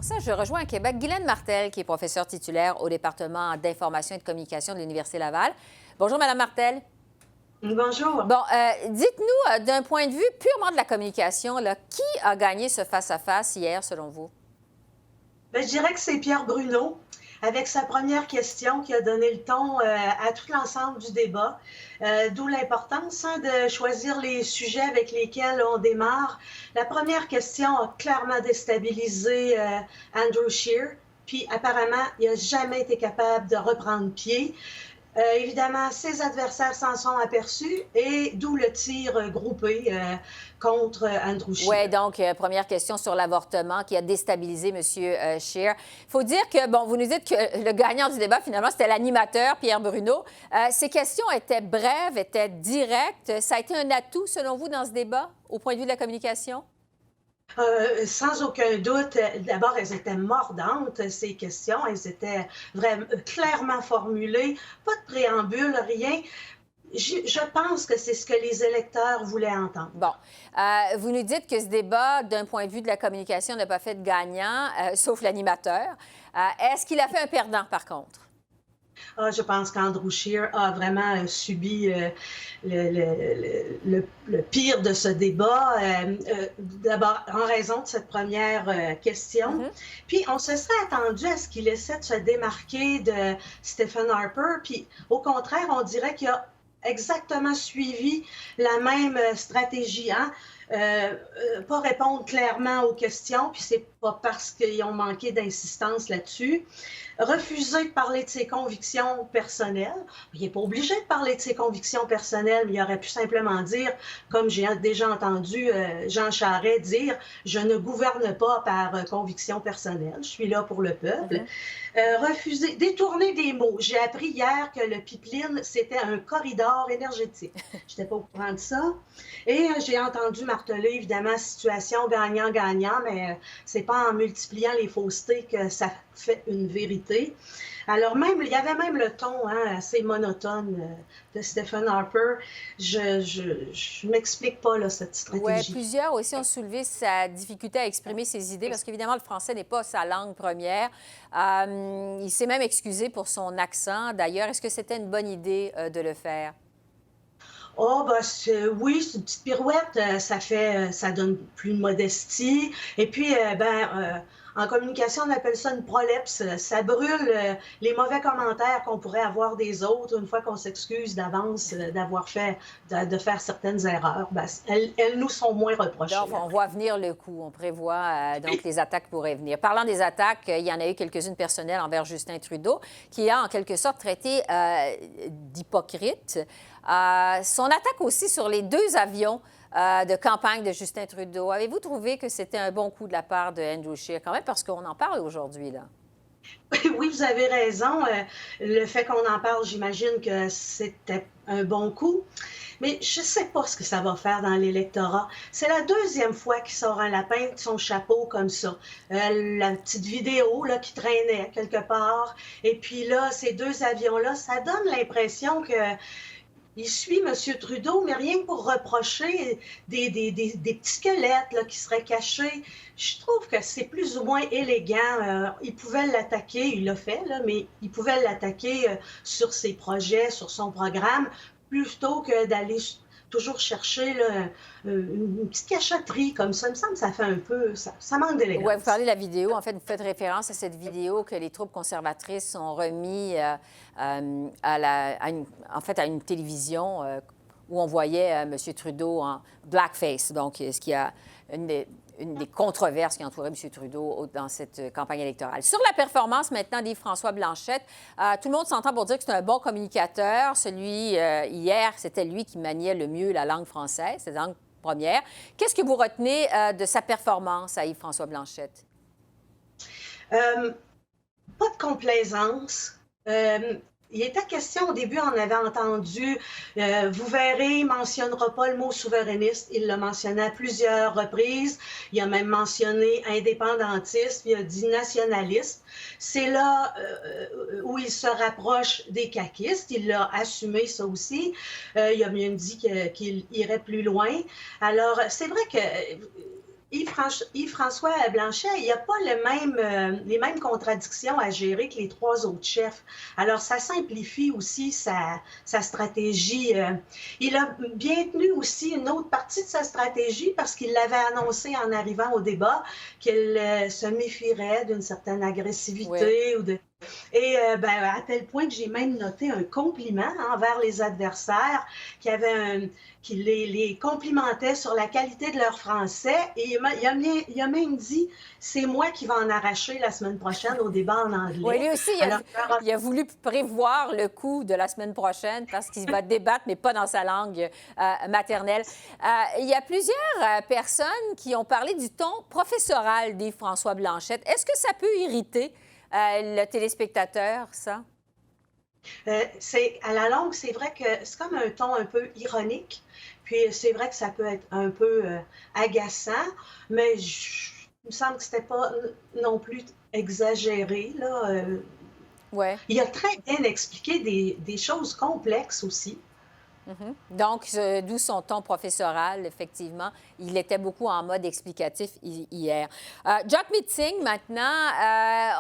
Pour ça, je rejoins à Québec Guylaine Martel, qui est professeure titulaire au département d'information et de communication de l'Université Laval. Bonjour, Madame Martel. Bonjour. Bon, dites-nous, d'un point de vue purement de la communication, là, qui a gagné ce face-à-face hier, selon vous? Ben, je dirais que c'est Pierre Bruno, avec sa première question qui a donné le ton à tout l'ensemble du débat. D'où l'importance de choisir les sujets avec lesquels on démarre. La première question a clairement déstabilisé Andrew Scheer, puis apparemment, il n'a jamais été capable de reprendre pied. Évidemment, ses adversaires s'en sont aperçus et d'où le tir groupé contre Andrew Scheer. Oui, donc, première question sur l'avortement qui a déstabilisé M. Scheer. Il faut dire que, bon, vous nous dites que le gagnant du débat, finalement, c'était l'animateur, Pierre Bruno. Ces questions étaient brèves, étaient directes. Ça a été un atout, selon vous, dans ce débat, au point de vue de la communication? Sans aucun doute, d'abord, elles étaient mordantes, ces questions. Elles étaient vraiment clairement formulées, pas de préambule, rien. Je pense que c'est ce que les électeurs voulaient entendre. Bon. Vous nous dites que ce débat, d'un point de vue de la communication, n'a pas fait de gagnant, sauf l'animateur. Est-ce qu'il a fait un perdant, par contre? Je pense qu'Andrew Scheer a vraiment subi le pire de ce débat, d'abord en raison de cette première question. Puis on se serait attendu à ce qu'il essaie de se démarquer de Stephen Harper. Puis au contraire, on dirait qu'il a exactement suivi la même stratégie, hein? Pas répondre clairement aux questions, puis c'est pas parce qu'ils ont manqué d'insistance là-dessus. Refuser de parler de ses convictions personnelles. Il n'est pas obligé de parler de ses convictions personnelles, mais il aurait pu simplement dire, comme j'ai déjà entendu Jean Charest dire, je ne gouverne pas par conviction personnelle, je suis là pour le peuple. Refuser, détourner des mots. J'ai appris hier que le pipeline, c'était un corridor énergétique. Je n'étais pas au courant de ça. Et j'ai entendu marteler, évidemment, situation gagnant-gagnant, mais c'est pas en multipliant les faussetés que ça fait une vérité. Alors même, il y avait même le ton assez monotone de Stephen Harper. Je m'explique pas là, cette stratégie. Oui, plusieurs aussi ont soulevé sa difficulté à exprimer ses idées parce qu'évidemment, le français n'est pas sa langue première. Il s'est même excusé pour son accent. D'ailleurs, est-ce que c'était une bonne idée de le faire? Oh, ben, oui, c'est une petite pirouette, ça donne plus de modestie. Et puis, en communication, on appelle ça une prolepse. Ça brûle les mauvais commentaires qu'on pourrait avoir des autres une fois qu'on s'excuse d'avance de faire certaines erreurs. Ben, elles nous sont moins reprochées. Donc, on voit venir le coup. On prévoit donc les attaques pourraient venir. Parlant des attaques, il y en a eu quelques-unes personnelles envers Justin Trudeau, qui a en quelque sorte traité d'hypocrite. Son attaque aussi sur les deux avions de campagne de Justin Trudeau. Avez-vous trouvé que c'était un bon coup de la part de Andrew Scheer, quand même, parce qu'on en parle aujourd'hui, là? Oui, vous avez raison. Le fait qu'on en parle, j'imagine que c'était un bon coup. Mais je ne sais pas ce que ça va faire dans l'électorat. C'est la deuxième fois qu'il sort un lapin de son chapeau comme ça. La petite vidéo là, qui traînait quelque part. Et puis là, ces deux avions-là, ça donne l'impression que il suit M. Trudeau, mais rien que pour reprocher des petits squelettes là, qui seraient cachés. Je trouve que c'est plus ou moins élégant. Il pouvait l'attaquer, il l'a fait, là, mais il pouvait l'attaquer sur ses projets, sur son programme, plutôt que d'aller toujours chercher là, une petite cachotterie comme ça. Il me semble que ça fait un peu... Ça manque d'élégance. Oui, vous parlez de la vidéo. En fait, vous faites référence à cette vidéo que les troupes conservatrices ont remis à une télévision où on voyait M. Trudeau en blackface, donc ce qui a une des controverses qui entourait M. Trudeau dans cette campagne électorale. Sur la performance maintenant d'Yves-François Blanchet, tout le monde s'entend pour dire que c'est un bon communicateur. Hier, c'était lui qui maniait le mieux la langue française, cette langue première. Qu'est-ce que vous retenez de sa performance à Yves-François Blanchet? Pas de complaisance. Il était question, au début, on avait entendu, vous verrez, il ne mentionnera pas le mot souverainiste. Il l'a mentionné à plusieurs reprises. Il a même mentionné indépendantiste, il a dit nationaliste. C'est là où il se rapproche des caquistes. Il l'a assumé, ça aussi. Il a même dit qu'il irait plus loin. Alors, c'est vrai que Yves-François Blanchet, il n'y a pas les mêmes contradictions à gérer que les trois autres chefs. Alors, ça simplifie aussi sa stratégie. Il a bien tenu aussi une autre partie de sa stratégie parce qu'il l'avait annoncé en arrivant au débat qu'il se méfierait d'une certaine agressivité ou de... Et à tel point que j'ai même noté un compliment envers les adversaires qui les complimentait sur la qualité de leur français. Et il a même dit, c'est moi qui vais en arracher la semaine prochaine au débat en anglais. Oui, lui aussi, il a voulu prévoir le coup de la semaine prochaine parce qu'il va débattre, mais pas dans sa langue maternelle. Il y a plusieurs personnes qui ont parlé du ton professoral d'Yves-François Blanchet. Est-ce que ça peut irriter le téléspectateur, ça? À la longue, c'est vrai que c'est comme un ton un peu ironique. Puis c'est vrai que ça peut être un peu agaçant, mais il me semble que c'était pas non plus exagéré, là. Ouais. Il a très bien expliqué des choses complexes aussi. Donc, d'où son ton professoral, effectivement. Il était beaucoup en mode explicatif hier. Jagmeet Singh, maintenant,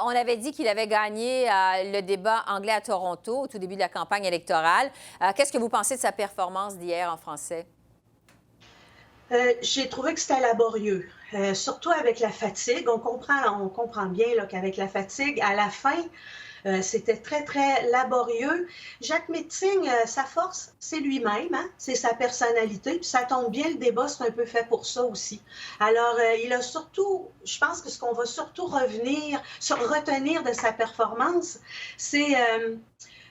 on avait dit qu'il avait gagné le débat anglais à Toronto au tout début de la campagne électorale. Qu'est-ce que vous pensez de sa performance d'hier en français? J'ai trouvé que c'était laborieux, surtout avec la fatigue. On comprend bien là, qu'avec la fatigue, à la fin, c'était très, très laborieux. Jagmeet Singh, sa force, c'est lui-même, hein? C'est sa personnalité. Puis ça tombe bien, le débat, c'est un peu fait pour ça aussi. Alors, il a surtout, je pense que ce qu'on va surtout retenir de sa performance, c'est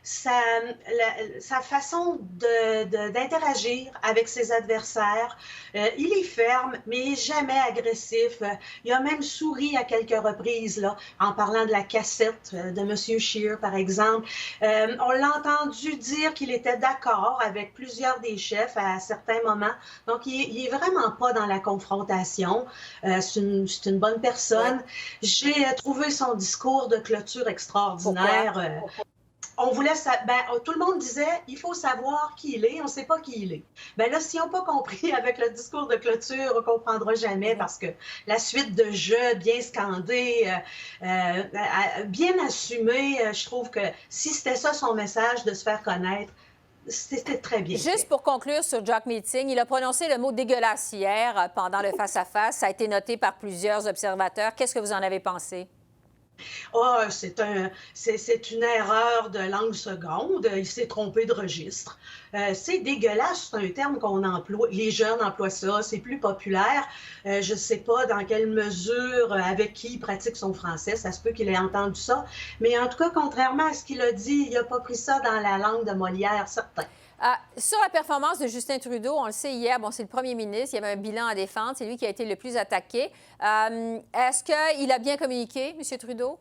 sa façon d'interagir avec ses adversaires. Il est ferme, mais jamais agressif. Il a même souri à quelques reprises là, en parlant de la cassette de M. Scheer, par exemple. On l'a entendu dire qu'il était d'accord avec plusieurs des chefs à certains moments. Donc, il est vraiment pas dans la confrontation. C'est une bonne personne. J'ai trouvé son discours de clôture extraordinaire. On voulait, tout le monde disait, il faut savoir qui il est, on ne sait pas qui il est. Bien là, s'ils n'ont pas compris avec le discours de clôture, on ne comprendra jamais parce que la suite de jeu bien scandée, bien assumée, je trouve que si c'était ça son message de se faire connaître, c'était très bien. Juste pour conclure sur Jagmeet Singh, il a prononcé le mot dégueulasse hier pendant le face-à-face. Ça a été noté par plusieurs observateurs. Qu'est-ce que vous en avez pensé? Oh, c'est une erreur de langue seconde. Il s'est trompé de registre. C'est dégueulasse, c'est un terme qu'on emploie. Les jeunes emploient ça, c'est plus populaire. Je ne sais pas dans quelle mesure, avec qui il pratique son français. Ça se peut qu'il ait entendu ça. Mais en tout cas, contrairement à ce qu'il a dit, il n'a pas pris ça dans la langue de Molière, certain. Sur la performance de Justin Trudeau, on le sait hier, c'est le premier ministre, il y avait un bilan à défendre, c'est lui qui a été le plus attaqué. Est-ce qu'il a bien communiqué, M. Trudeau?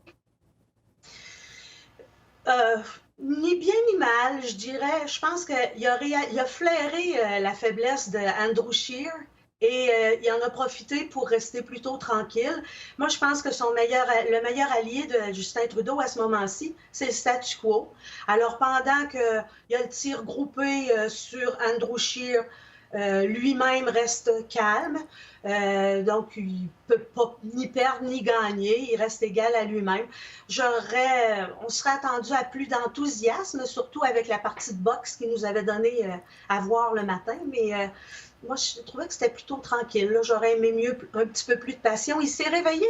Ni bien ni mal, je dirais. Je pense qu'il a flairé la faiblesse de Andrew Scheer et il en a profité pour rester plutôt tranquille. Moi, je pense que le meilleur allié de Justin Trudeau à ce moment-ci, c'est le statu quo. Alors, pendant qu'il y a le tir groupé sur Andrew Scheer, lui-même reste calme, donc il ne peut pas ni perdre ni gagner, il reste égal à lui-même. On serait attendu à plus d'enthousiasme, surtout avec la partie de boxe qu'il nous avait donné à voir le matin, mais moi je trouvais que c'était plutôt tranquille. J'aurais aimé un petit peu plus de passion. Il s'est réveillé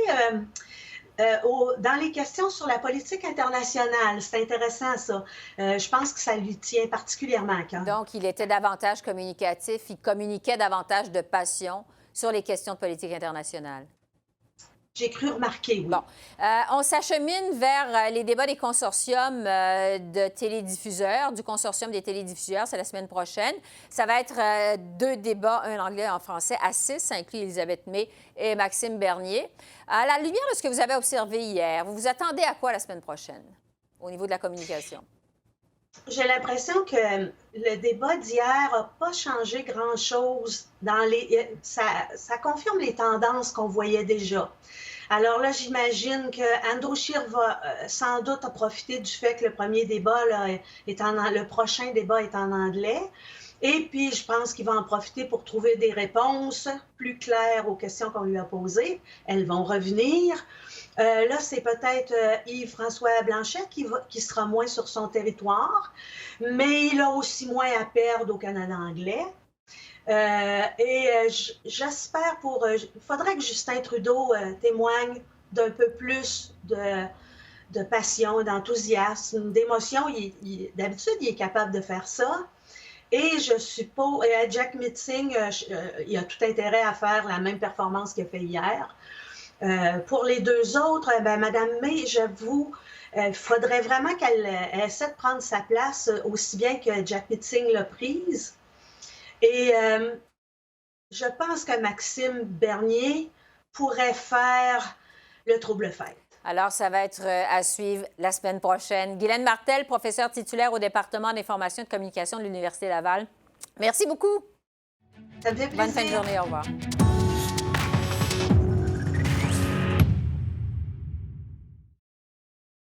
dans les questions sur la politique internationale. C'est intéressant, ça. Je pense que ça lui tient particulièrement à cœur. Donc, il était davantage communicatif, il communiquait davantage de passion sur les questions de politique internationale. J'ai cru remarquer, oui. Bon. On s'achemine vers les débats des consortiums de télédiffuseurs, du consortium des télédiffuseurs, c'est la semaine prochaine. Ça va être 2 débats, un en anglais et un en français, à 6, ça inclut Elisabeth May et Maxime Bernier. À la lumière de ce que vous avez observé hier, vous vous attendez à quoi la semaine prochaine au niveau de la communication? J'ai l'impression que le débat d'hier n'a pas changé grand-chose. Ça confirme les tendances qu'on voyait déjà. Alors là, j'imagine que Andrew Scheer va sans doute profiter du fait que le prochain débat est en anglais. Et puis, je pense qu'il va en profiter pour trouver des réponses plus claires aux questions qu'on lui a posées. Elles vont revenir. Là, c'est peut-être Yves-François Blanchet qui sera moins sur son territoire, mais il a aussi moins à perdre au Canada anglais. J'espère il faudrait que Justin Trudeau témoigne d'un peu plus de passion, d'enthousiasme, d'émotion. D'habitude, il est capable de faire ça. Et je suppose, Jack Meeting, il a tout intérêt à faire la même performance qu'il a fait hier. Pour les deux autres, Mme May, j'avoue, il faudrait vraiment qu'elle essaie de prendre sa place aussi bien que Jack Meeting l'a prise. Et je pense que Maxime Bernier pourrait faire le trouble-fête. Alors, ça va être à suivre la semaine prochaine. Guylaine Martel, professeure titulaire au département d'information et de communication de l'Université Laval. Merci beaucoup. Ça me fait plaisir. Bonne fin de journée. Au revoir.